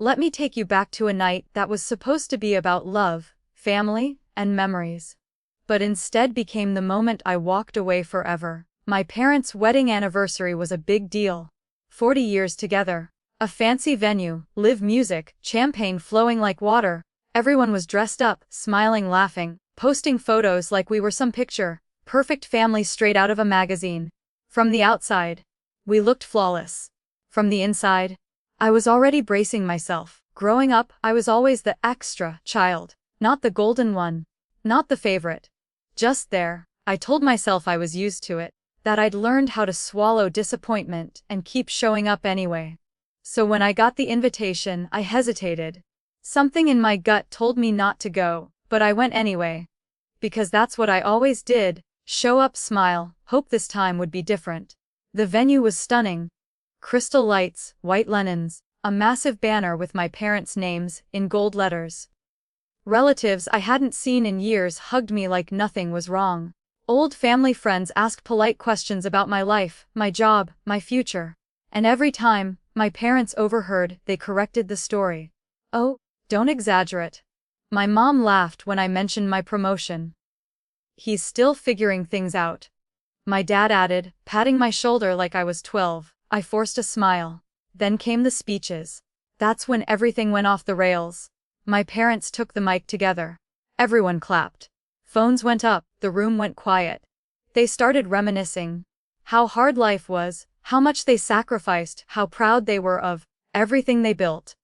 Let me take you back to a night that was supposed to be about love, family, and memories. But instead became the moment I walked away forever. My parents' wedding anniversary was a big deal. 40 years together. A fancy venue, live music, champagne flowing like water. Everyone was dressed up, smiling, laughing, posting photos like we were some picture perfect family straight out of a magazine. From the outside, we looked flawless. From the inside, I was already bracing myself. Growing up, I was always the extra child, not the golden one, not the favorite. Just there, I told myself I was used to it, that I'd learned how to swallow disappointment and keep showing up anyway. So when I got the invitation, I hesitated. Something in my gut told me not to go, but I went anyway. Because that's what I always did. Show up, smile, hope this time would be different. The venue was stunning. Crystal lights, white linens, a massive banner with my parents' names in gold letters. Relatives I hadn't seen in years hugged me like nothing was wrong. Old family friends asked polite questions about my life, my job, my future. And every time my parents overheard, they corrected the story. "Oh, don't exaggerate." My mom laughed when I mentioned my promotion. "He's still figuring things out." My dad added, patting my shoulder like I was 12. I forced a smile. Then came the speeches. That's when everything went off the rails. My parents took the mic together. Everyone clapped. Phones went up, the room went quiet. They started reminiscing. How hard life was, how much they sacrificed, how proud they were of everything they built.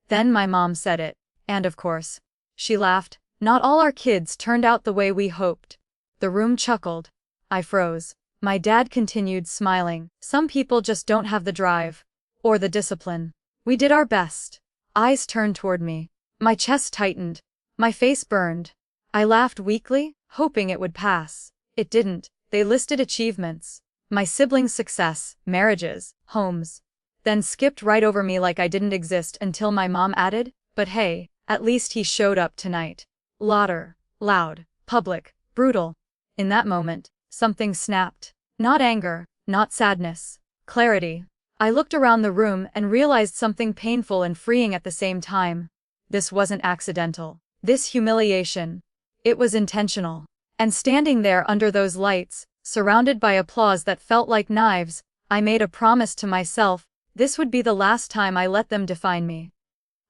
Then my mom said it. And of course, she laughed. "Not all our kids turned out the way we hoped." The room chuckled. I froze. My dad continued smiling. "Some people just don't have the drive. Or the discipline. We did our best." Eyes turned toward me. My chest tightened. My face burned. I laughed weakly, hoping it would pass. It didn't. They listed achievements. My siblings' success, marriages, homes. Then skipped right over me like I didn't exist until my mom added, "But hey, at least he showed up tonight." Louder, loud, public, brutal. In that moment, something snapped. Not anger, not sadness. Clarity. I looked around the room and realized something painful and freeing at the same time. This wasn't accidental. This humiliation. It was intentional. And standing there under those lights, surrounded by applause that felt like knives, I made a promise to myself, this would be the last time I let them define me.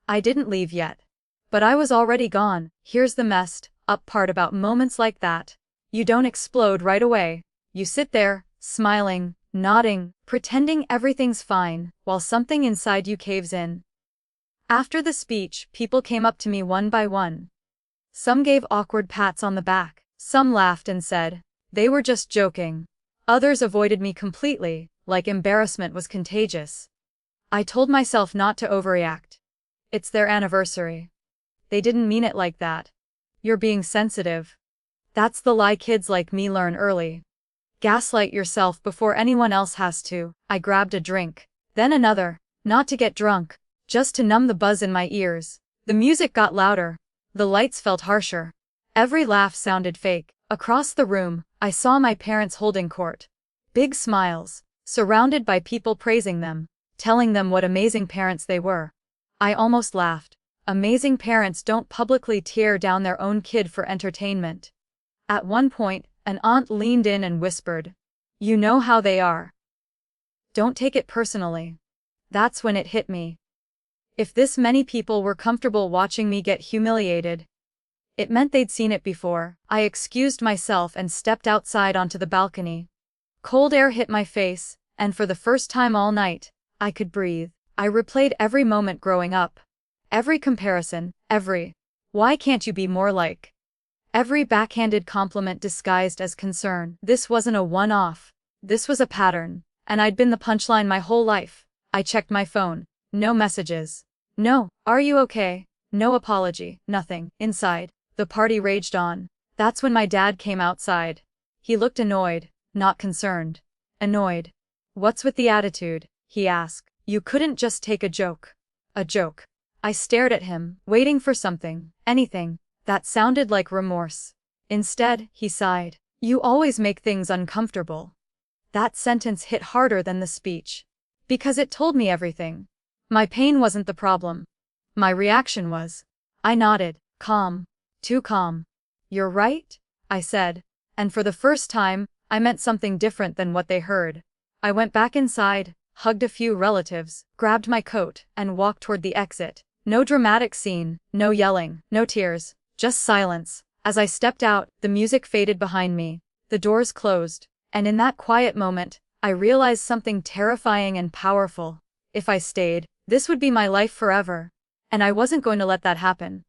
I didn't leave yet. But I was already gone. Here's the messed up part about moments like that. You don't explode right away. You sit there, smiling, nodding, pretending everything's fine, while something inside you caves in. After the speech, people came up to me one by one. Some gave awkward pats on the back. Some laughed and said they were just joking. Others avoided me completely, like embarrassment was contagious. I told myself not to overreact. It's their anniversary. They didn't mean it like that. You're being sensitive. That's the lie kids like me learn early. Gaslight yourself before anyone else has to. I grabbed a drink. Then another. Not to get drunk. Just to numb the buzz in my ears. The music got louder. The lights felt harsher. Every laugh sounded fake. Across the room, I saw my parents holding court. Big smiles. Surrounded by people praising them. Telling them what amazing parents they were. I almost laughed. Amazing parents don't publicly tear down their own kid for entertainment. At one point, an aunt leaned in and whispered, "You know how they are. Don't take it personally." That's when it hit me. If this many people were comfortable watching me get humiliated, it meant they'd seen it before. I excused myself and stepped outside onto the balcony. Cold air hit my face, and for the first time all night, I could breathe. I replayed every moment growing up. Every comparison, every, "Why can't you be more like?" Every backhanded compliment disguised as concern. This wasn't a one-off. This was a pattern, and I'd been the punchline my whole life. I checked my phone. No messages. No, "Are you okay?" No apology, nothing. Inside, the party raged on. That's when my dad came outside. He looked annoyed, not concerned. Annoyed. "What's with the attitude?" he asked. "You couldn't just take a joke." A joke. I stared at him, waiting for something, anything, that sounded like remorse. Instead, he sighed. "You always make things uncomfortable." That sentence hit harder than the speech. Because it told me everything. My pain wasn't the problem. My reaction was, I nodded, calm, too calm. You're right, I said, and for the first time, I meant something different than what they heard. I went back inside, hugged a few relatives, grabbed my coat, and walked toward the exit. No dramatic scene, no yelling, no tears, just silence. As I stepped out, the music faded behind me, the doors closed, and in that quiet moment, I realized something terrifying and powerful. If I stayed, this would be my life forever. And I wasn't going to let that happen.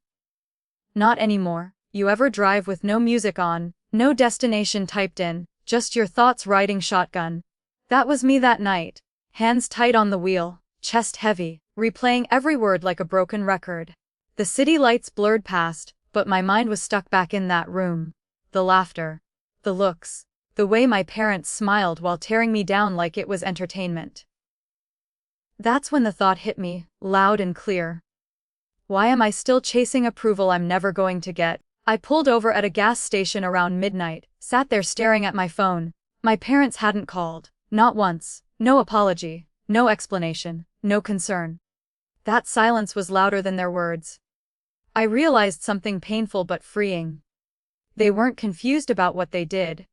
Not anymore. You ever drive with no music on, no destination typed in, just your thoughts riding shotgun? That was me that night. Hands tight on the wheel, chest heavy, replaying every word like a broken record. The city lights blurred past, but my mind was stuck back in that room. The laughter, the looks, the way my parents smiled while tearing me down like it was entertainment. That's when the thought hit me, loud and clear. Why am I still chasing approval I'm never going to get? I pulled over at a gas station around midnight, sat there staring at my phone. My parents hadn't called. Not once. No apology. No explanation. No concern. That silence was louder than their words. I realized something painful but freeing. They weren't confused about what they did.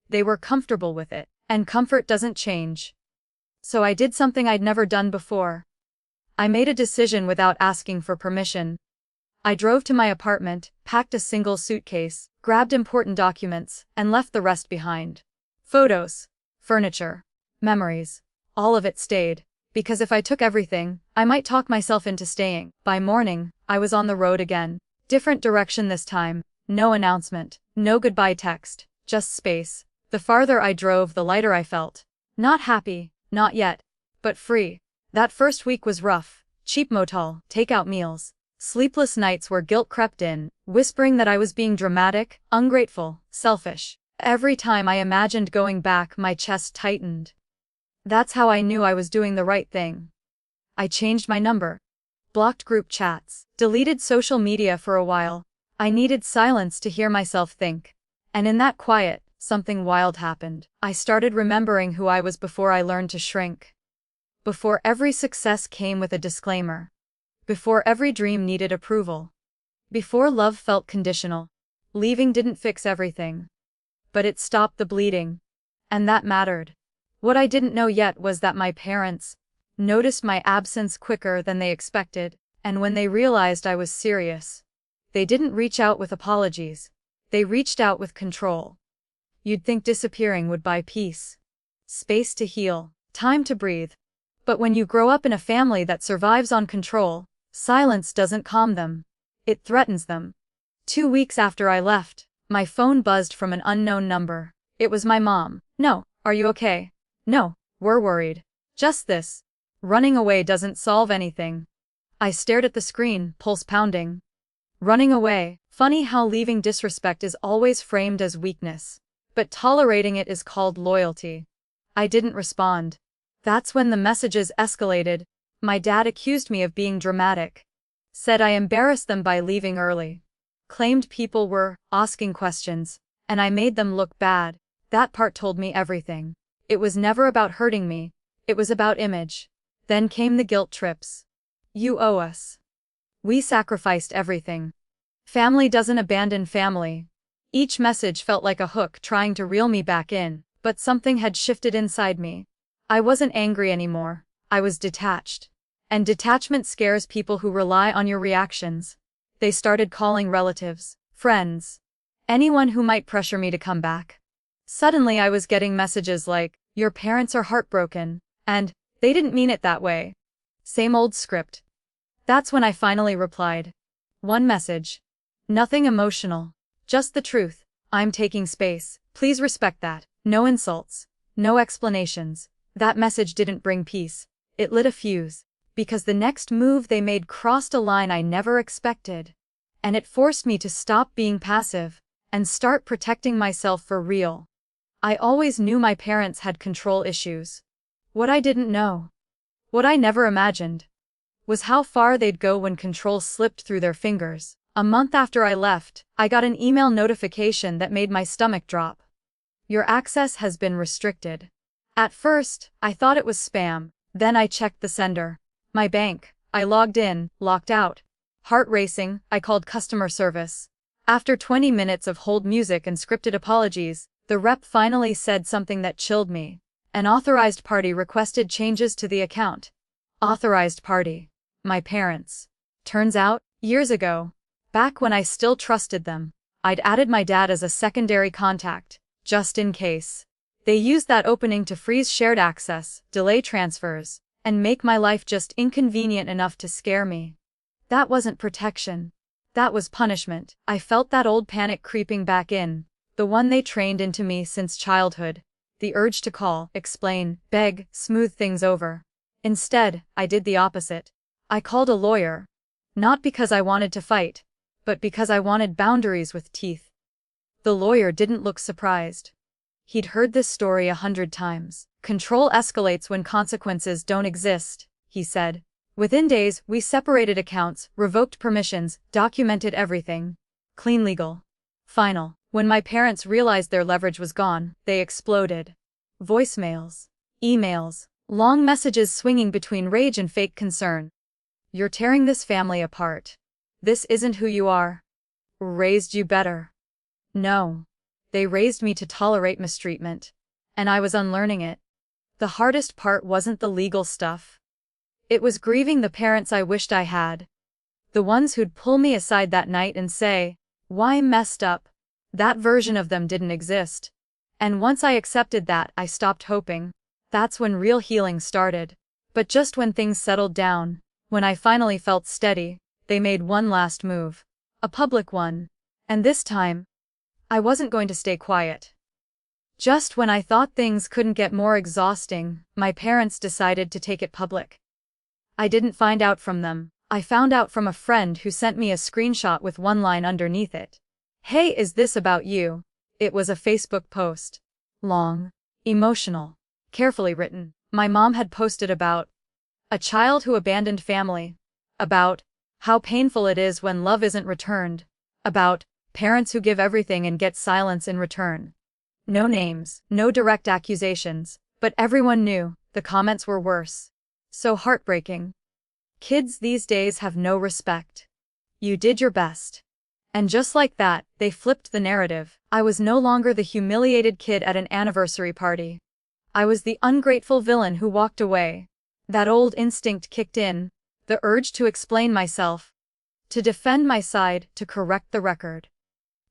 They were comfortable with it, and comfort doesn't change. So I did something I'd never done before. I made a decision without asking for permission. I drove to my apartment, packed a single suitcase, grabbed important documents, and left the rest behind. Photos, furniture, memories, all of it stayed, because if I took everything, I might talk myself into staying. By morning, I was on the road again. Different direction this time, no announcement, no goodbye text, just space. The farther I drove, the lighter I felt. Not happy, not yet, but free. That first week was rough. Cheap motel, takeout meals, sleepless nights where guilt crept in, whispering that I was being dramatic, ungrateful, selfish. Every time I imagined going back, my chest tightened. That's how I knew I was doing the right thing. I changed my number, blocked group chats, deleted social media for a while. I needed silence to hear myself think. And in that quiet, something wild happened. I started remembering who I was before I learned to shrink. Before every success came with a disclaimer. Before every dream needed approval. Before love felt conditional. Leaving didn't fix everything. But it stopped the bleeding. And that mattered. What I didn't know yet was that my parents noticed my absence quicker than they expected, and when they realized I was serious, they didn't reach out with apologies. They reached out with control. You'd think disappearing would buy peace, space to heal, time to breathe. But when you grow up in a family that survives on control, silence doesn't calm them. It threatens them. 2 weeks after I left, my phone buzzed from an unknown number. It was my mom. No, are you okay? No, we're worried. Just this. Running away doesn't solve anything. I stared at the screen, pulse pounding. Running away. Funny how leaving disrespect is always framed as weakness. But tolerating it is called loyalty. I didn't respond. That's when the messages escalated. My dad accused me of being dramatic. Said I embarrassed them by leaving early. Claimed people were asking questions, and I made them look bad. That part told me everything. It was never about hurting me. It was about image. Then came the guilt trips. You owe us. We sacrificed everything. Family doesn't abandon family. Each message felt like a hook trying to reel me back in, but something had shifted inside me. I wasn't angry anymore. I was detached. And detachment scares people who rely on your reactions. They started calling relatives, friends, anyone who might pressure me to come back. Suddenly I was getting messages like, "Your parents are heartbroken," and "They didn't mean it that way." Same old script. That's when I finally replied. One message. Nothing emotional. Just the truth. I'm taking space. Please respect that. No insults. No explanations. That message didn't bring peace. It lit a fuse. Because the next move they made crossed a line I never expected. And it forced me to stop being passive and start protecting myself for real. I always knew my parents had control issues. What I didn't know, what I never imagined, was how far they'd go when control slipped through their fingers. A month after I left, I got an email notification that made my stomach drop. Your access has been restricted. At first, I thought it was spam. Then I checked the sender. My bank. I logged in, locked out. Heart racing, I called customer service. After 20 minutes of hold music and scripted apologies, the rep finally said something that chilled me. An authorized party requested changes to the account. Authorized party. My parents. Turns out, years ago, back when I still trusted them, I'd added my dad as a secondary contact, just in case. They used that opening to freeze shared access, delay transfers, and make my life just inconvenient enough to scare me. That wasn't protection. That was punishment. I felt that old panic creeping back in, the one they trained into me since childhood. The urge to call, explain, beg, smooth things over. Instead, I did the opposite. I called a lawyer. Not because I wanted to fight, but because I wanted boundaries with teeth. The lawyer didn't look surprised. He'd heard this story 100 times. Control escalates when consequences don't exist, he said. Within days, we separated accounts, revoked permissions, documented everything. Clean legal. Final. When my parents realized their leverage was gone, they exploded. Voicemails. Emails. Long messages swinging between rage and fake concern. You're tearing this family apart. This isn't who you are. Raised you better. No. They raised me to tolerate mistreatment. And I was unlearning it. The hardest part wasn't the legal stuff. It was grieving the parents I wished I had. The ones who'd pull me aside that night and say, "Why messed up?" That version of them didn't exist. And once I accepted that, I stopped hoping. That's when real healing started. But just when things settled down, when I finally felt steady, they made one last move. A public one. And this time, I wasn't going to stay quiet. Just when I thought things couldn't get more exhausting, my parents decided to take it public. I didn't find out from them. I found out from a friend who sent me a screenshot with one line underneath it. "Hey, is this about you?" It was a Facebook post. Long. Emotional. Carefully written. My mom had posted about a child who abandoned family. About how painful it is when love isn't returned. About parents who give everything and get silence in return. No names, no direct accusations, but everyone knew the comments were worse. So heartbreaking. Kids these days have no respect. You did your best. And just like that, they flipped the narrative. I was no longer the humiliated kid at an anniversary party. I was the ungrateful villain who walked away. That old instinct kicked in, the urge to explain myself, to defend my side, to correct the record.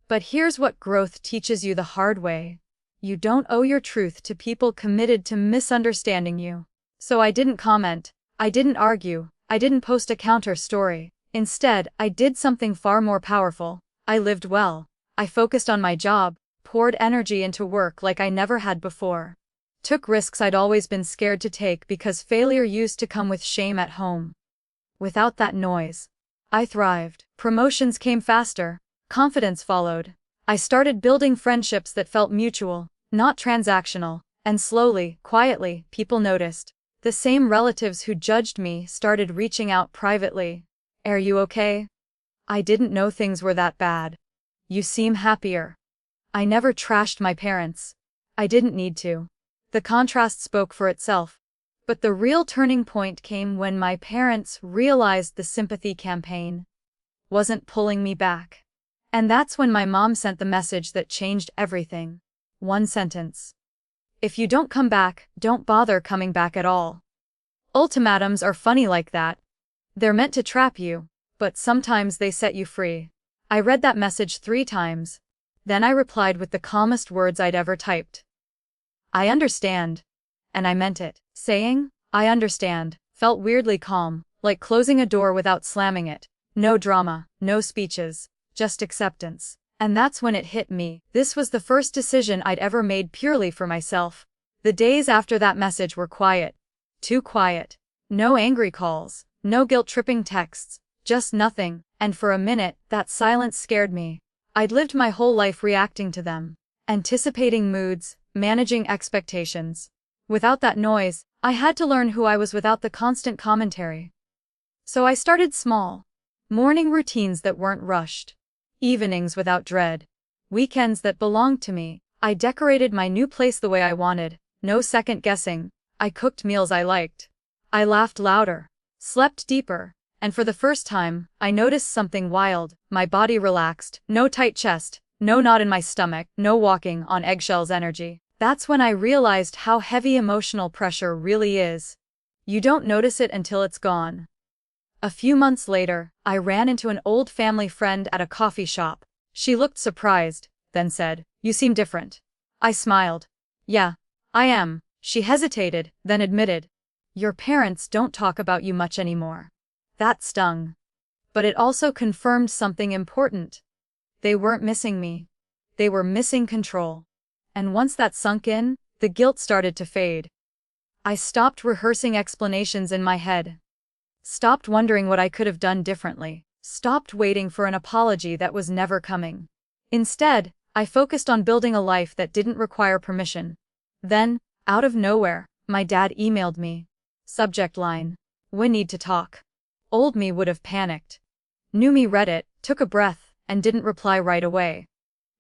But here's what growth teaches you the hard way. You don't owe your truth to people committed to misunderstanding you. So I didn't comment. I didn't argue. I didn't post a counter story. Instead, I did something far more powerful. I lived well. I focused on my job, poured energy into work like I never had before. Took risks I'd always been scared to take because failure used to come with shame at home. Without that noise, I thrived. Promotions came faster. Confidence followed. I started building friendships that felt mutual, not transactional. And slowly, quietly, people noticed. The same relatives who judged me started reaching out privately. "Are you okay? I didn't know things were that bad. You seem happier." I never trashed my parents. I didn't need to. The contrast spoke for itself. But the real turning point came when my parents realized the sympathy campaign wasn't pulling me back. And that's when my mom sent the message that changed everything. One sentence. "If you don't come back, don't bother coming back at all." Ultimatums are funny like that. They're meant to trap you, but sometimes they set you free. I read that message 3 times. Then I replied with the calmest words I'd ever typed. "I understand." And I meant it. Saying, "I understand," felt weirdly calm, like closing a door without slamming it. No drama, no speeches, just acceptance. And that's when it hit me. This was the first decision I'd ever made purely for myself. The days after that message were quiet. Too quiet. No angry calls, no guilt-tripping texts, just nothing. And for a minute, that silence scared me. I'd lived my whole life reacting to them, anticipating moods, managing expectations. Without that noise, I had to learn who I was without the constant commentary. So I started small. Morning routines that weren't rushed. Evenings without dread. Weekends that belonged to me. I decorated my new place the way I wanted, no second guessing. I cooked meals I liked. I laughed louder. slept deeper, and for the first time, I noticed something wild. My body relaxed, no tight chest, no knot in my stomach, no walking on eggshells energy. That's when I realized how heavy emotional pressure really is. You don't notice it until it's gone. A few months later, I ran into an old family friend at a coffee shop. She looked surprised, then said, "You seem different." I smiled. "Yeah, I am." She hesitated, then admitted, "Your parents don't talk about you much anymore." That stung. But it also confirmed something important. They weren't missing me. They were missing control. And once that sunk in, the guilt started to fade. I stopped rehearsing explanations in my head. Stopped wondering what I could have done differently. Stopped waiting for an apology that was never coming. Instead, I focused on building a life that didn't require permission. Then, out of nowhere, my dad emailed me. Subject line: "We need to talk." Old me would have panicked. New me read it, took a breath, and didn't reply right away.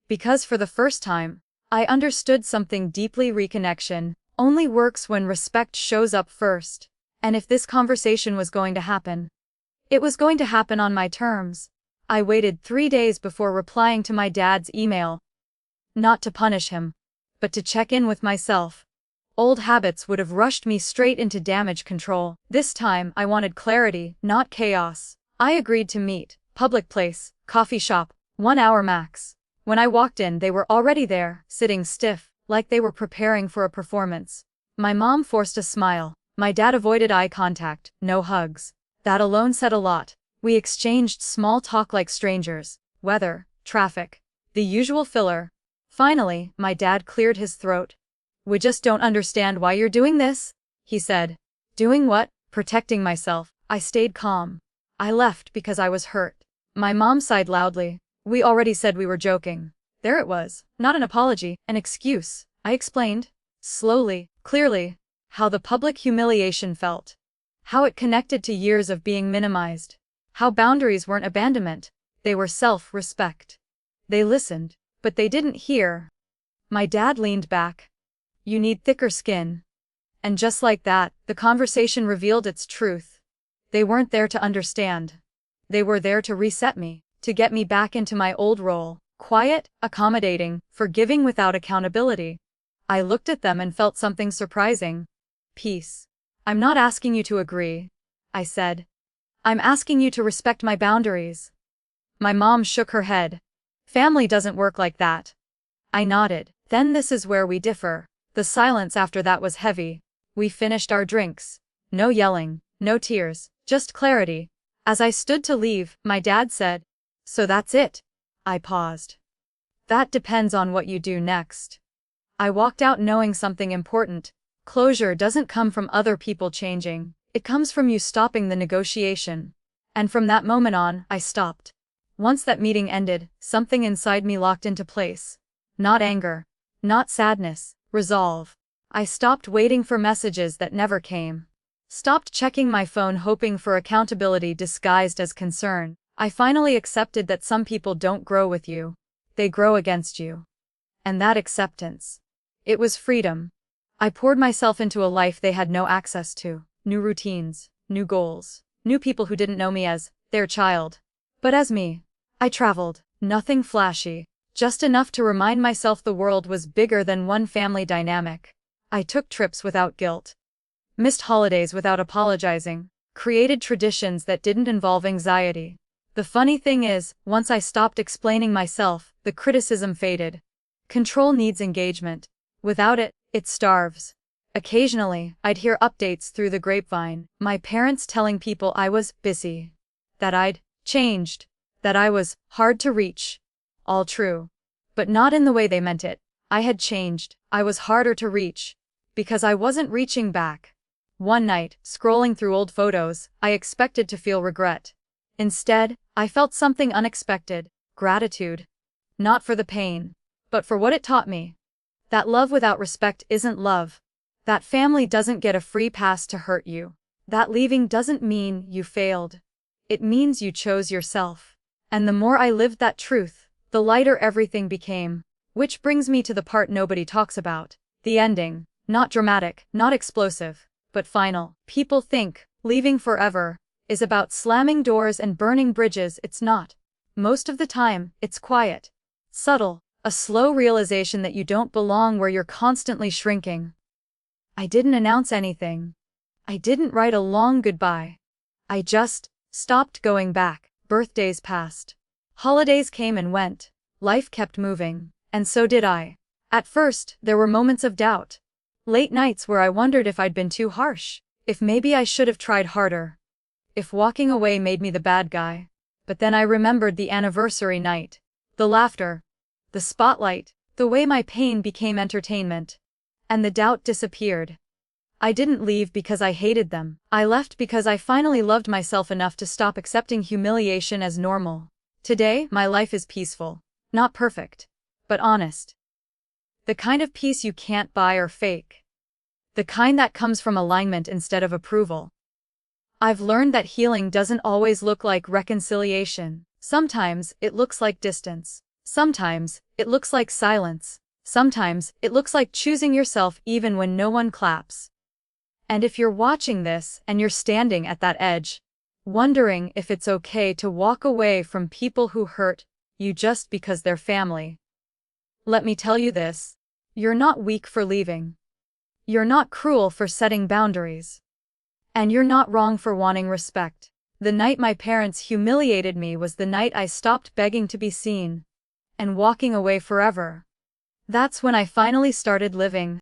Because for the first time, I understood something deeply: reconnection only works when respect shows up first. And if this conversation was going to happen, it was going to happen on my terms. I waited 3 days before replying to my dad's email. Not to punish him, but to check in with myself. Old habits would have rushed me straight into damage control. This time, I wanted clarity, not chaos. I agreed to meet. Public place, coffee shop, 1 hour max. When I walked in, they were already there, sitting stiff, like they were preparing for a performance. My mom forced a smile. My dad avoided eye contact, no hugs. That alone said a lot. We exchanged small talk like strangers. Weather, traffic, the usual filler. Finally, my dad cleared his throat. "We just don't understand why you're doing this," he said. "Doing what?" "Protecting myself." I stayed calm. "I left because I was hurt." My mom sighed loudly. "We already said we were joking." There it was, not an apology, an excuse. I explained, slowly, clearly, how the public humiliation felt. How it connected to years of being minimized. How boundaries weren't abandonment, they were self-respect. They listened, but they didn't hear. My dad leaned back. "You need thicker skin." And just like that, the conversation revealed its truth. They weren't there to understand. They were there to reset me, to get me back into my old role, quiet, accommodating, forgiving without accountability. I looked at them and felt something surprising. Peace. "I'm not asking you to agree," I said. "I'm asking you to respect my boundaries." My mom shook her head. "Family doesn't work like that." I nodded. "Then this is where we differ." The silence after that was heavy. We finished our drinks. No yelling, no tears, just clarity. As I stood to leave, my dad said, "So that's it?" I paused. "That depends on what you do next." I walked out knowing something important. Closure doesn't come from other people changing. It comes from you stopping the negotiation. And from that moment on, I stopped. Once that meeting ended, something inside me locked into place. Not anger. Not sadness. Resolve. I stopped waiting for messages that never came. Stopped checking my phone hoping for accountability disguised as concern. I finally accepted that some people don't grow with you. They grow against you. And that acceptance. It was freedom. I poured myself into a life they had no access to. New routines, new goals, new people who didn't know me as their child, but as me. I traveled, nothing flashy, just enough to remind myself the world was bigger than one family dynamic. I took trips without guilt, missed holidays without apologizing, created traditions that didn't involve anxiety. The funny thing is, once I stopped explaining myself, the criticism faded. Control needs engagement. Without it, it starves. Occasionally, I'd hear updates through the grapevine, my parents telling people I was busy, that I'd changed, that I was hard to reach. All true. But not in the way they meant it. I had changed, I was harder to reach. Because I wasn't reaching back. One night, scrolling through old photos, I expected to feel regret. Instead, I felt something unexpected: gratitude. Not for the pain, but for what it taught me. That love without respect isn't love. That family doesn't get a free pass to hurt you. That leaving doesn't mean you failed. It means you chose yourself. And the more I lived that truth, the lighter everything became. Which brings me to the part nobody talks about. The ending. Not dramatic, not explosive, but final. People think, Leaving forever is about slamming doors and burning bridges. It's not. Most of the time, it's quiet, subtle, a slow realization that you don't belong where you're constantly shrinking. I didn't announce anything. I didn't write a long goodbye. I just stopped going back. Birthdays passed. Holidays came and went. Life kept moving, and so did I. At first, there were moments of doubt. Late nights where I wondered if I'd been too harsh, if maybe I should have tried harder, if walking away made me the bad guy. But then I remembered the anniversary night, the laughter, the spotlight, the way my pain became entertainment. And the doubt disappeared. I didn't leave because I hated them. I left because I finally loved myself enough to stop accepting humiliation as normal. Today, my life is peaceful. Not perfect, but honest. The kind of peace you can't buy or fake. The kind that comes from alignment instead of approval. I've learned that healing doesn't always look like reconciliation. Sometimes, it looks like distance. Sometimes, it looks like silence. Sometimes, it looks like choosing yourself even when no one claps. And if you're watching this and you're standing at that edge, wondering if it's okay to walk away from people who hurt you just because they're family, let me tell you this. You're not weak for leaving. You're not cruel for setting boundaries. And you're not wrong for wanting respect. The night my parents humiliated me was the night I stopped begging to be seen and walking away forever. That's when I finally started living.